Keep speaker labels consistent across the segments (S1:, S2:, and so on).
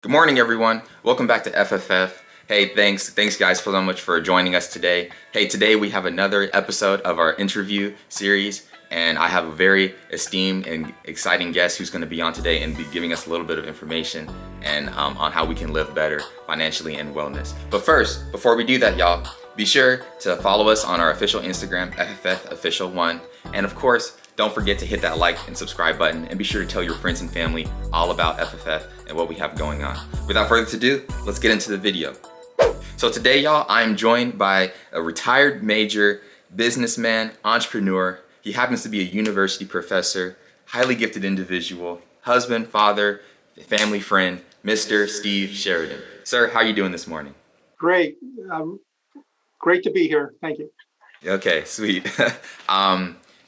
S1: Good morning, everyone. Welcome back to FFF. Hey, thanks guys so much for joining us today. Hey, today we have another episode of our interview series, and I have a very esteemed and exciting guest who's going to be on today and be giving us a little bit of information and on how we can live better financially and wellness. But first, before we do that, y'all, be sure to follow us on our official Instagram, FFFofficial1, and of course, don't forget to hit that like and subscribe button, and be sure to tell your friends and family all about FFF and what we have going on. Without further ado, let's get into the video. So today, y'all, I'm joined by a retired major, businessman, entrepreneur. He happens to be a university professor, highly gifted individual, husband, father, family friend, Mr. Steve Sheridan. Sir, how are you doing this morning?
S2: Great. Great to be here. Thank you.
S1: Okay, sweet.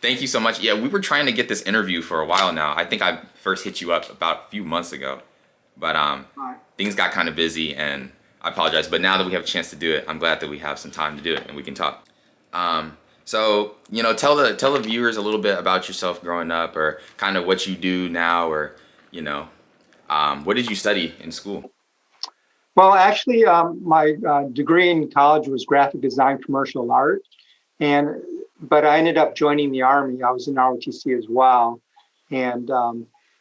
S1: Thank you so much. Yeah, we were trying to get this interview for a while now. I think I first hit you up about a few months ago, but things got kind of busy, and I apologize. But now that we have a chance to do it, I'm glad that we have some time to do it and we can talk. So, you know, tell the viewers a little bit about yourself growing up, or kind of what you do now, or, you know, what did you study in school?
S2: Well, actually, my degree in college was graphic design, commercial art, but I ended up joining the Army. I was in ROTC as well, and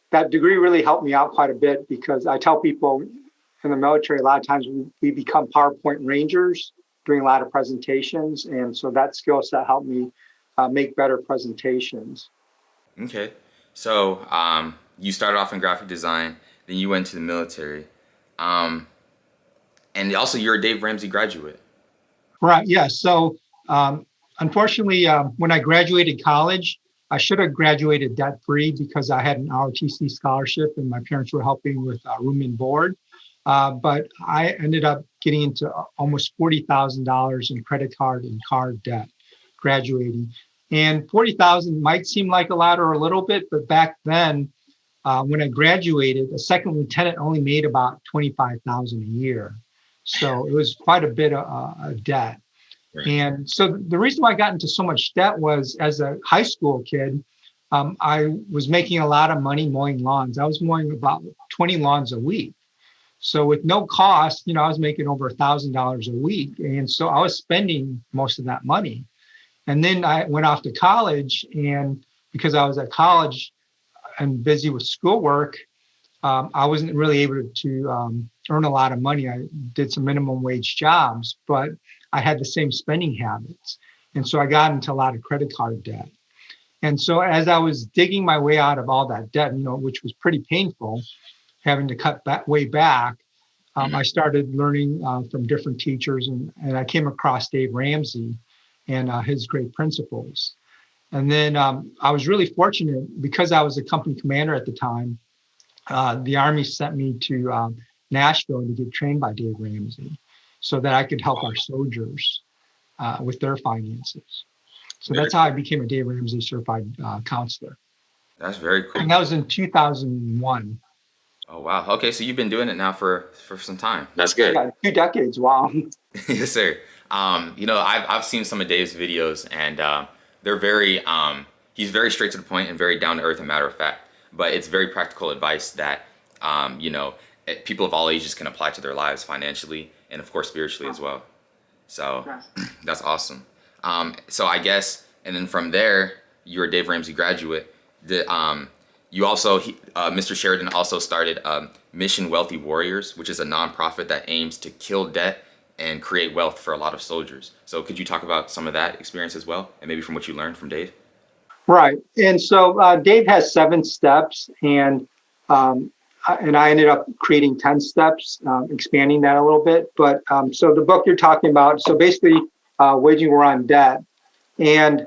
S2: that degree really helped me out quite a bit, because I tell people in the military a lot of times we become PowerPoint rangers doing a lot of presentations, and so that skill set helped me make better presentations.
S1: Okay, so you started off in graphic design, then you went to the military, and also you're a Dave Ramsey graduate.
S2: Right. Yeah. So unfortunately, when I graduated college, I should have graduated debt-free, because I had an ROTC scholarship and my parents were helping with room and board. But I ended up getting into almost $40,000 in credit card and car debt graduating. And $40,000 might seem like a lot or a little bit, but back then, when I graduated, a second lieutenant only made about $25,000 a year. So it was quite a bit of debt.
S1: Right.
S2: And so the reason why I got into so much debt was, as a high school kid, I was making a lot of money mowing lawns. I was mowing about 20 lawns a week. So with no cost, you know, I was making over $1,000 a week. And so I was spending most of that money. And then I went off to college, and because I was at college and busy with schoolwork, I wasn't really able to earn a lot of money. I did some minimum wage jobs, but I had the same spending habits. And so I got into a lot of credit card debt. And so as I was digging my way out of all that debt, you know, which was pretty painful, having to cut that way back, I started learning from different teachers, and I came across Dave Ramsey and his great principles. And then I was really fortunate, because I was a company commander at the time. The Army sent me to Nashville to get trained by Dave Ramsey, so that I could help our soldiers with their finances. So that's how I became a Dave Ramsey certified counselor.
S1: That's very cool.
S2: And that was in 2001.
S1: Oh, wow. Okay, so you've been doing it now for some time. That's good.
S2: Yeah, 2 decades. Wow.
S1: Yes, sir. You know, I've seen some of Dave's videos, and they're very he's very straight to the point and very down to earth and matter of fact. But it's very practical advice that you know, people of all ages can apply to their lives financially and of course spiritually as well. So that's awesome. So I guess, and then from there, you're a Dave Ramsey graduate. You also, Mr. Sheridan also started Mission Wealthy Warriors, which is a nonprofit that aims to kill debt and create wealth for a lot of soldiers. So could you talk about some of that experience as well, and maybe from what you learned from Dave?
S2: Right. And so Dave has 7 steps, and I ended up creating 10 steps, expanding that a little bit. But so the book you're talking about, so basically waging war on debt. And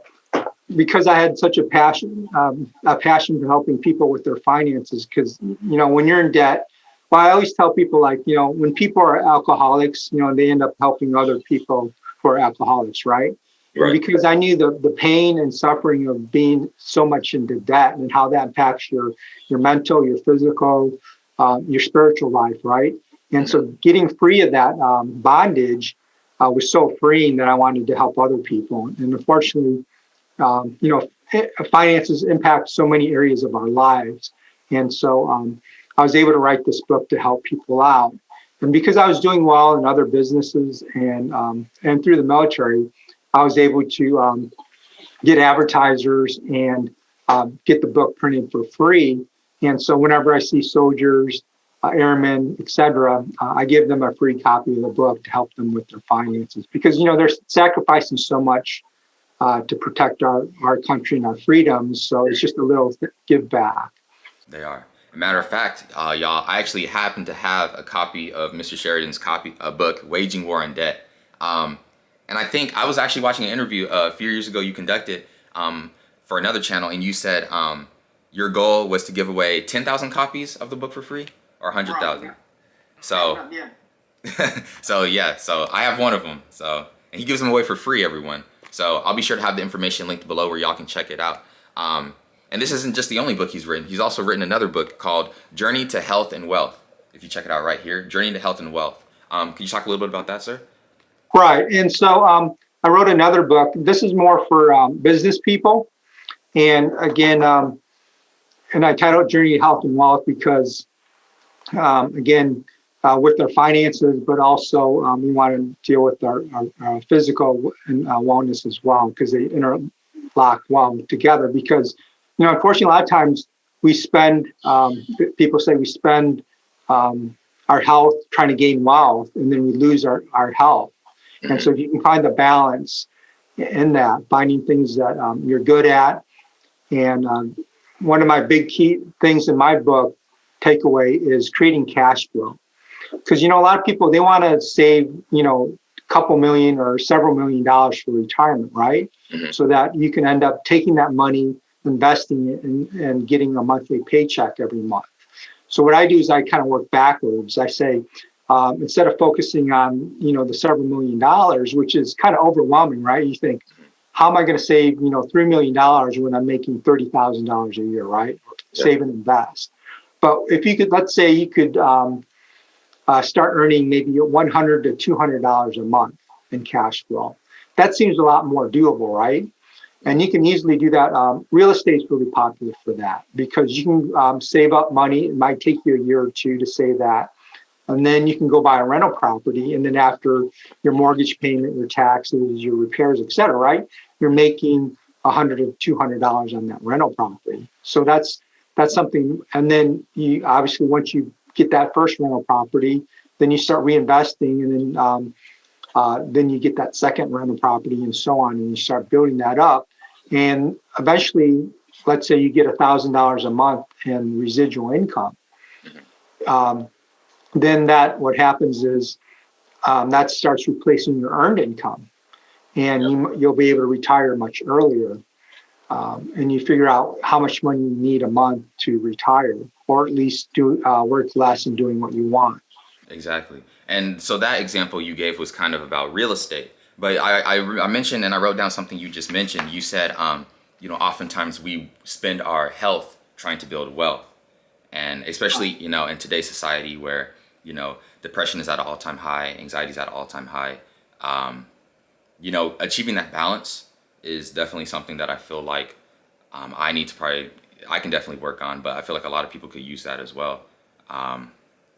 S2: because I had such a passion for helping people with their finances, because, you know, when you're in debt, well, I always tell people, like, you know, when people are alcoholics, you know, they end up helping other people who are alcoholics, right? Right. Because I knew the pain and suffering of being so much into debt and how that impacts your mental, your physical, your spiritual life, right? And so getting free of that bondage was so freeing that I wanted to help other people. And unfortunately, you know, finances impact so many areas of our lives. And so I was able to write this book to help people out. And because I was doing well in other businesses and through the military, I was able to get advertisers and get the book printed for free. And so whenever I see soldiers, airmen, etc., I give them a free copy of the book to help them with their finances, because they're sacrificing so much to protect our country and our freedoms. So it's just a little give back.
S1: They are. Matter of fact, y'all, I actually happen to have a copy of Mr. Sheridan's book, Waging War on Debt. And I think I was actually watching an interview a few years ago you conducted for another channel, and you said your goal was to give away 10,000 copies of the book for free, or 100,000. So, so I have one of them. So, and he gives them away for free, everyone. So I'll be sure to have the information linked below where y'all can check it out. And this isn't just the only book he's written. He's also written another book called Journey to Health and Wealth. If you check it out right here, Journey to Health and Wealth. Can you talk a little bit about that, sir?
S2: Right. And so I wrote another book. This is more for business people. And again, and I titled Journey to Health and Wealth because, again, with our finances, but also we want to deal with our physical and wellness as well, because they interlock well together. Because, unfortunately, a lot of times we spend, people say we spend our health trying to gain wealth, and then we lose our health. And so you can find the balance in that, finding things that you're good at. And one of my big key things in my book, takeaway, is creating cash flow. Because, a lot of people, they want to save, a couple million or several $1,000,000 for retirement, right? So that you can end up taking that money, investing it, and getting a monthly paycheck every month. So what I do is I kind of work backwards. I say, instead of focusing on, the several $1,000,000, which is kind of overwhelming, right? You think, how am I going to save, $3 million when I'm making $30,000 a year, right? Save and invest. But if you could, let's say you could start earning maybe $100 to $200 a month in cash flow. That seems a lot more doable, right? And you can easily do that. Real estate's really popular for that, because you can save up money. It might take you a year or two to save that. And then you can go buy a rental property. And then after your mortgage payment, your taxes, your repairs, et cetera, right? You're making $100 to $200 on that rental property. So that's something. And then you obviously, once you get that first rental property, then you start reinvesting, and then you get that second rental property, and so on, and you start building that up. And eventually, let's say you get $1,000 a month in residual income. Then what happens is that starts replacing your earned income, and you'll be able to retire much earlier. And you figure out how much money you need a month to retire, or at least do work less and doing what you want.
S1: Exactly. And so that example you gave was kind of about real estate. But I mentioned, and I wrote down something you just mentioned. You said, oftentimes we spend our health trying to build wealth. And especially, in today's society where, depression is at an all-time high, anxiety is at an all-time high. Achieving that balance is definitely something that I feel like I can definitely work on, but I feel like a lot of people could use that as well.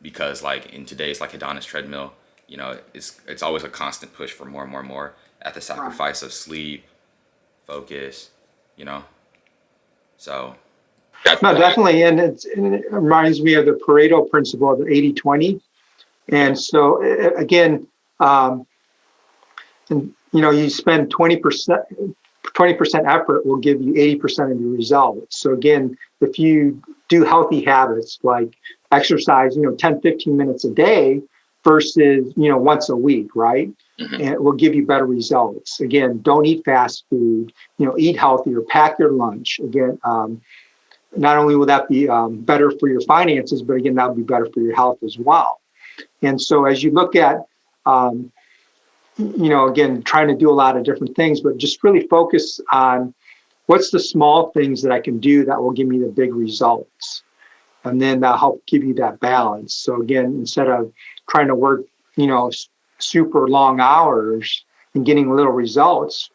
S1: Because like in today's hedonist treadmill, it's always a constant push for more and more and more at the sacrifice of sleep, focus, so.
S2: No, definitely. And it reminds me of the Pareto principle of the 80-20. And so again, you spend 20% effort will give you 80% of your results. So again, if you do healthy habits like exercise, 10, 15 minutes a day versus, once a week, right? And it will give you better results. Again, don't eat fast food, eat healthier, pack your lunch. Again, not only will that be better for your finances, but again, that will be better for your health as well. And so as you look at, again, trying to do a lot of different things, but just really focus on what's the small things that I can do that will give me the big results. And then that'll help give you that balance. So again, instead of trying to work, super long hours and getting little results,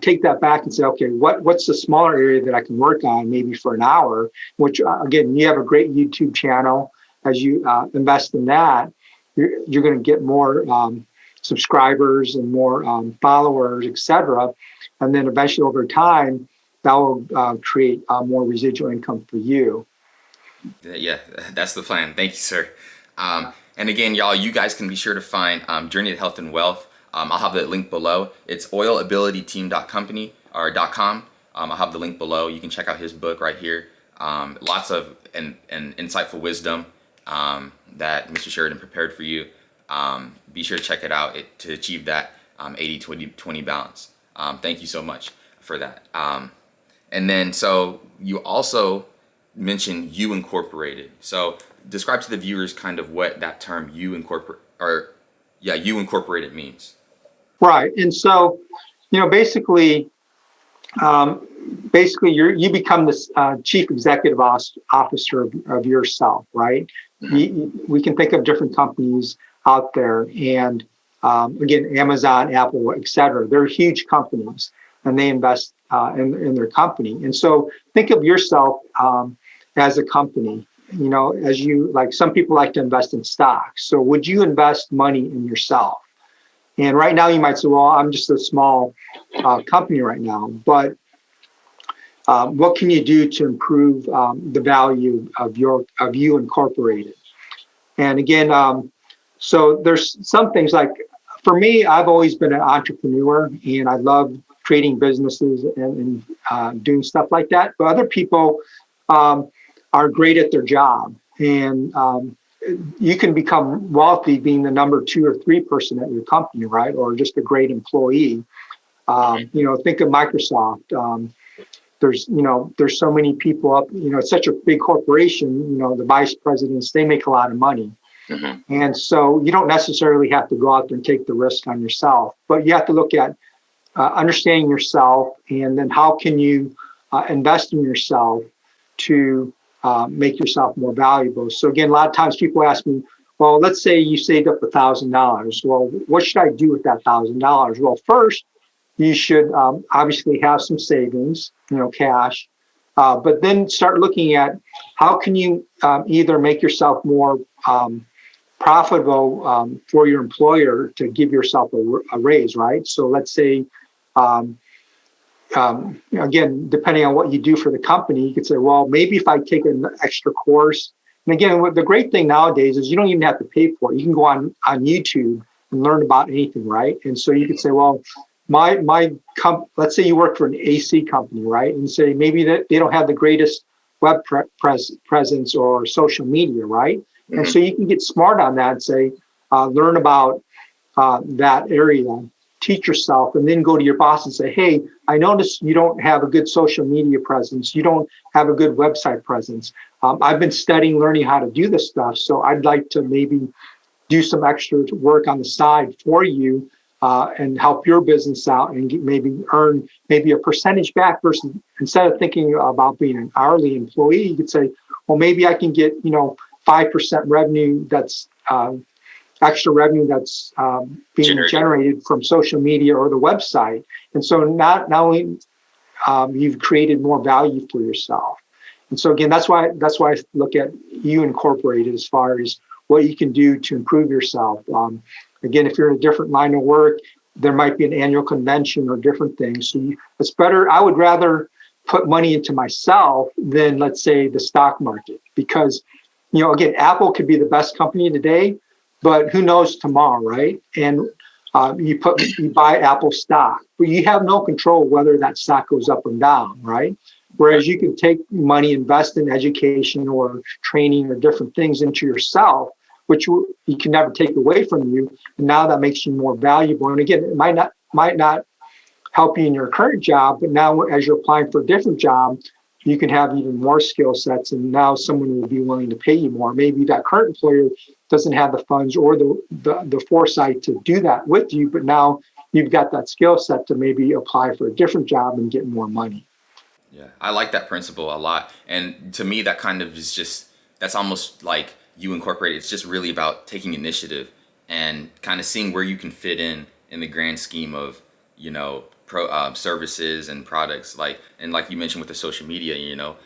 S2: take that back and say, okay, what's the smaller area that I can work on maybe for an hour, which again, you have a great YouTube channel. As you invest in that, you're going to get more subscribers and more followers, etc. And then eventually over time, that will create more residual income for you.
S1: Yeah, that's the plan. Thank you, sir. And again, y'all, you guys can be sure to find Journey to Health and Wealth. I'll have the link below. It's oilabilityteam.company or .com. I'll have the link below. You can check out his book right here. Lots of and insightful wisdom that Mr. Sheridan prepared for you. Be sure to check it out to achieve that 80-20-20 balance. Thank you so much for that. And then, so you also mentioned U Incorporated. So describe to the viewers kind of what that term U Incorporated means.
S2: Right. And so, basically you become the chief executive officer of yourself, right? We can think of different companies out there, and again, Amazon, Apple, etc. They're huge companies, and they invest in their company. And so, think of yourself as a company. As like some people like to invest in stocks. So, would you invest money in yourself? And right now, you might say, "Well, I'm just a small company right now," but what can you do to improve the value of you Incorporated? And again, so there's some things like, for me, I've always been an entrepreneur, and I love creating businesses and doing stuff like that. But other people are great at their job, and you can become wealthy being the number 2 or 3 person at your company, right? Or just a great employee. Think of Microsoft. There's so many people up. It's such a big corporation. The vice presidents, they make a lot of money. Mm-hmm. And so you don't necessarily have to go out there and take the risk on yourself, but you have to look at understanding yourself, and then how can you invest in yourself to make yourself more valuable. So again, a lot of times people ask me, well, let's say you saved up $1,000. Well, what should I do with that $1,000? Well, first, you should obviously have some savings, cash, but then start looking at how can you either make yourself more profitable for your employer to give yourself a raise, right? So let's say, again, depending on what you do for the company, you could say, well, maybe if I take an extra course. And again, the great thing nowadays is you don't even have to pay for it. You can go on YouTube and learn about anything, right? And so you could say, well, let's say you work for an AC company, right? And say maybe that they don't have the greatest web presence or social media, right? Mm-hmm. And so you can get smart on that and say, learn about that area, teach yourself, and then go to your boss and say, hey, I noticed you don't have a good social media presence. You don't have a good website presence. I've been studying, learning how to do this stuff. So I'd like to maybe do some extra work on the side for you and help your business out and maybe earn maybe a percentage back versus, instead of thinking about being an hourly employee, you could say, well, maybe I can get, 5% revenue that's extra revenue that's being generated from social media or the website. And so not only you've created more value for yourself. And so again, that's why I look at you Incorporated as far as what you can do to improve yourself. Again, if you're in a different line of work, there might be an annual convention or different things. So it's better. I would rather put money into myself than, let's say, the stock market, because, again, Apple could be the best company today, but who knows tomorrow, right? And you buy Apple stock, but you have no control whether that stock goes up or down, right? Whereas you can take money, invest in education or training or different things into yourself, which you can never take away from you. And now that makes you more valuable. And again, it might not help you in your current job, but now as you're applying for a different job, you can have even more skill sets, and now someone will be willing to pay you more. Maybe that current employer doesn't have the funds or the foresight to do that with you, but now you've got that skill set to maybe apply for a different job and get more money.
S1: Yeah, I like that principle a lot. And to me, that kind of is just, that's almost like you Incorporated. It's just really about taking initiative and kind of seeing where you can fit in the grand scheme of, services and products, and like you mentioned with the social media,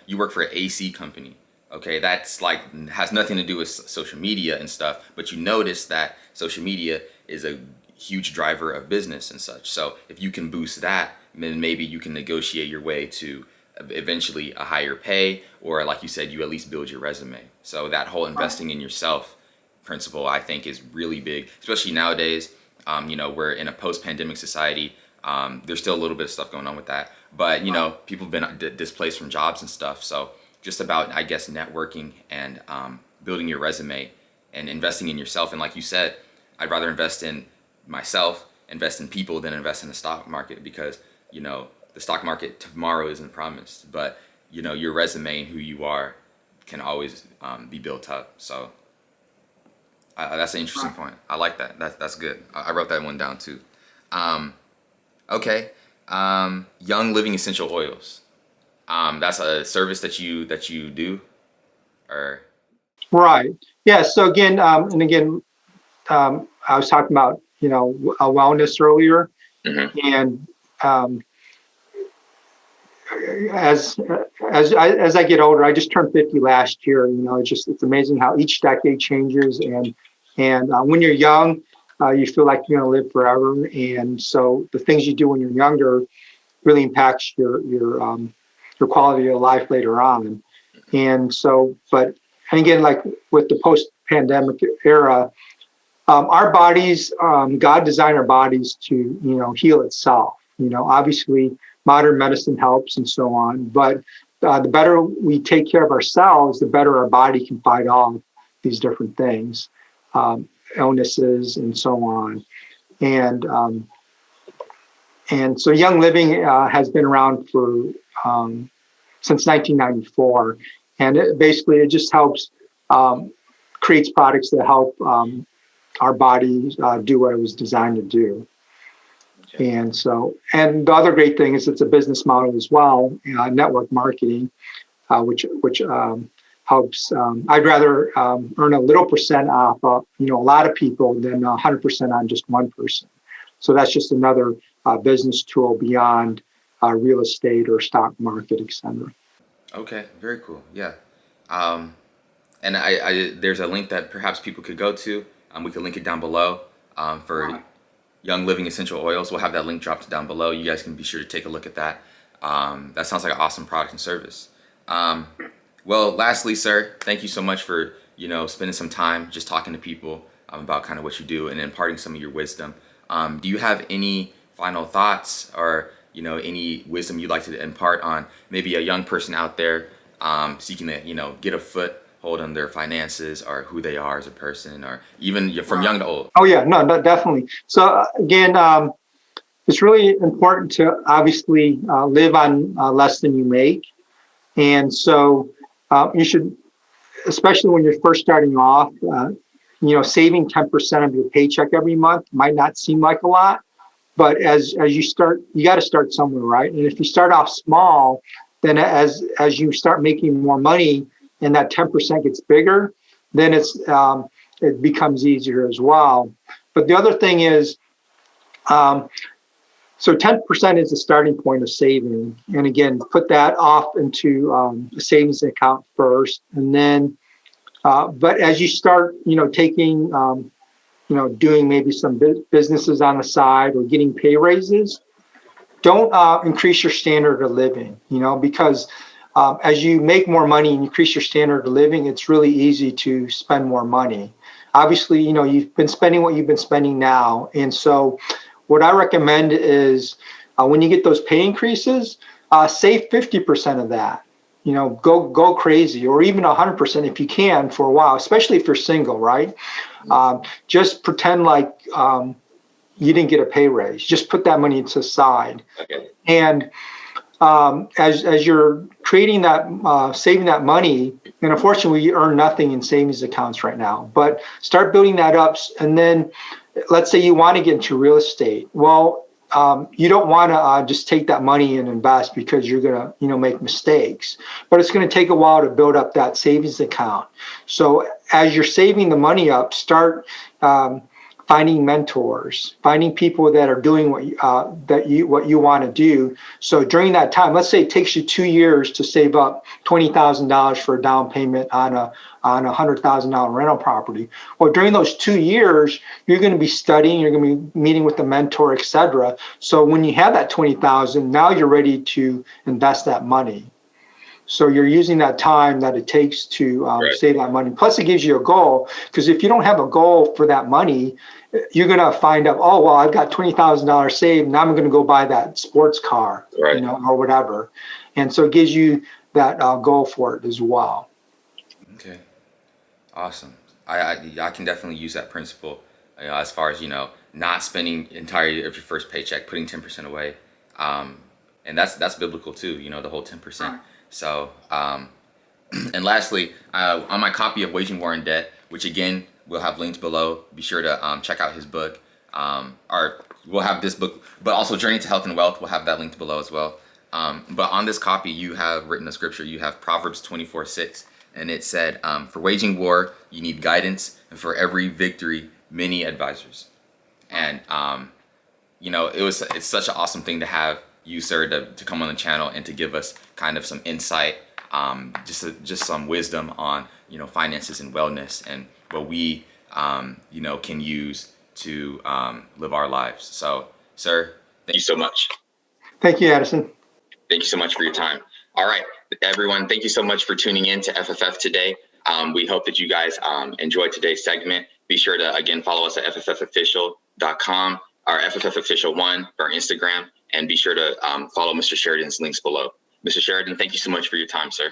S1: you work for an AC company. Okay, that's like has nothing to do with social media and stuff, but you notice that social media is a huge driver of business and such. So if you can boost that, then maybe you can negotiate your way to eventually a higher pay, or like you said, you at least build your resume. So that whole investing in yourself principle, I think, is really big, especially nowadays. We're in a post-pandemic society. There's still a little bit of stuff going on with that, but people have been displaced from jobs and stuff. So just about, I guess, networking and building your resume and investing in yourself. And like you said, I'd rather invest in myself, invest in people, than invest in the stock market, because the stock market tomorrow isn't promised, but your resume and who you are can always be built up. So that's an interesting point. I like that. That's good. I wrote that one down too. Okay. Young Living Essential Oils. That's a service that you do, or
S2: Right. Yeah. So again, I was talking about wellness earlier, and as I get older, I just turned 50 last year. It's amazing how each decade changes, and when you're young, you feel like you're going to live forever, and so the things you do when you're younger really impacts your quality of life later on. And so, and again, like with the post-pandemic era, our bodies, God designed our bodies to heal itself. Obviously modern medicine helps and so on, but the better we take care of ourselves, the better our body can fight off these different things, illnesses and so on. And so Young Living has been around for since 1994, and it just helps, creates products that help our bodies do what it was designed to do. And the other great thing is it's a business model as well, network marketing, which helps. I'd rather earn a little percent off a lot of people than 100% on just one person. So that's just another business tool beyond real estate or stock market, etc.
S1: Okay, very cool. Yeah. And I there's a link that perhaps people could go to. We could link it down below for Young Living Essential Oils. We'll have that link dropped down below. You guys can be sure to take a look at that. That sounds like an awesome product and service. Well, lastly, sir, thank you so much for spending some time just talking to people about kind of what you do and imparting some of your wisdom. Do you have any final thoughts or any wisdom you'd like to impart on maybe a young person out there seeking to get a foothold on their finances or who they are as a person, or even from young to old?
S2: Oh yeah, no, definitely. So again, it's really important to obviously live on less than you make, and so you should, especially when you're first starting off, saving 10% of your paycheck every month might not seem like a lot, but as you start, you got to start somewhere, right? And if you start off small, then as you start making more money and that 10% gets bigger, then it becomes easier as well. But the other thing is, so 10% is the starting point of saving. And again, put that off into a savings account first. And then, but as you start, taking, doing maybe some businesses on the side or getting pay raises, don't increase your standard of living, because as you make more money and increase your standard of living, it's really easy to spend more money. Obviously, you've been spending what you've been spending now. And so what I recommend is when you get those pay increases, save 50% of that. Go crazy, or even 100% if you can for a while, especially if you're single, right? Just pretend like you didn't get a pay raise. Just put that money to the side.
S1: Okay.
S2: And as you're creating that, saving that money, and unfortunately we earn nothing in savings accounts right now, but start building that up. And then let's say you want to get into real estate. Well, you don't want to just take that money and invest because you're going to, make mistakes, but it's going to take a while to build up that savings account. So as you're saving the money up, start finding mentors, finding people that are doing what you want to do. So during that time, let's say it takes you 2 years to save up $20,000 for a down payment on a $100,000 rental property. Well, during those 2 years, you're going to be studying, you're going to be meeting with the mentor, etc. So when you have that 20,000, now you're ready to invest that money. So you're using that time that it takes to save that money. Plus, it gives you a goal, because if you don't have a goal for that money, you're going to find out, oh, well, I've got $20,000 saved. Now I'm going to go buy that sports car, or whatever. And so it gives you that goal for it as well.
S1: Okay, awesome. I can definitely use that principle, as far as, not spending entirely of your first paycheck, putting 10% away. And that's biblical too, the whole 10%. So, and lastly, on my copy of Waging War in Debt, which again, we'll have linked below, be sure to check out his book. Or we'll have this book, but also Journey to Health and Wealth, we'll have that linked below as well. But on this copy, you have written a scripture, you have Proverbs 24:6, and it said, for waging war, you need guidance, and for every victory, many advisors. And, it's such an awesome thing to have you, sir, to come on the channel and to give us kind of some insight, just some wisdom on, finances and wellness and what we, can use to live our lives. So, sir, thank you so much.
S2: Thank you, Addison.
S1: Thank you so much for your time. All right, everyone, thank you so much for tuning in to FFF today. We hope that you guys enjoyed today's segment. Be sure to, again, follow us at FFFofficial.com, or FFFofficial1 for our Instagram, and be sure to follow Mr. Sheridan's links below. Mr. Sheridan, thank you so much for your time, sir.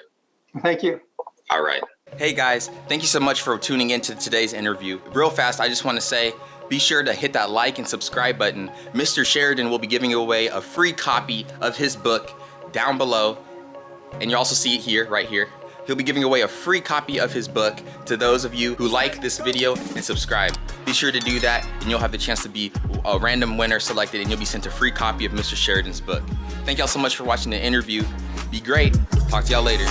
S2: Thank you.
S1: All right. Hey, guys, thank you so much for tuning into today's interview. Real fast, I just want to say, be sure to hit that like and subscribe button. Mr. Sheridan will be giving away a free copy of his book down below, and you also see it here, right here. He'll be giving away a free copy of his book to those of you who like this video and subscribe. Be sure to do that, and you'll have the chance to be a random winner selected, and you'll be sent a free copy of Mr. Sheridan's book. Thank y'all so much for watching the interview. Be great. Talk to y'all later.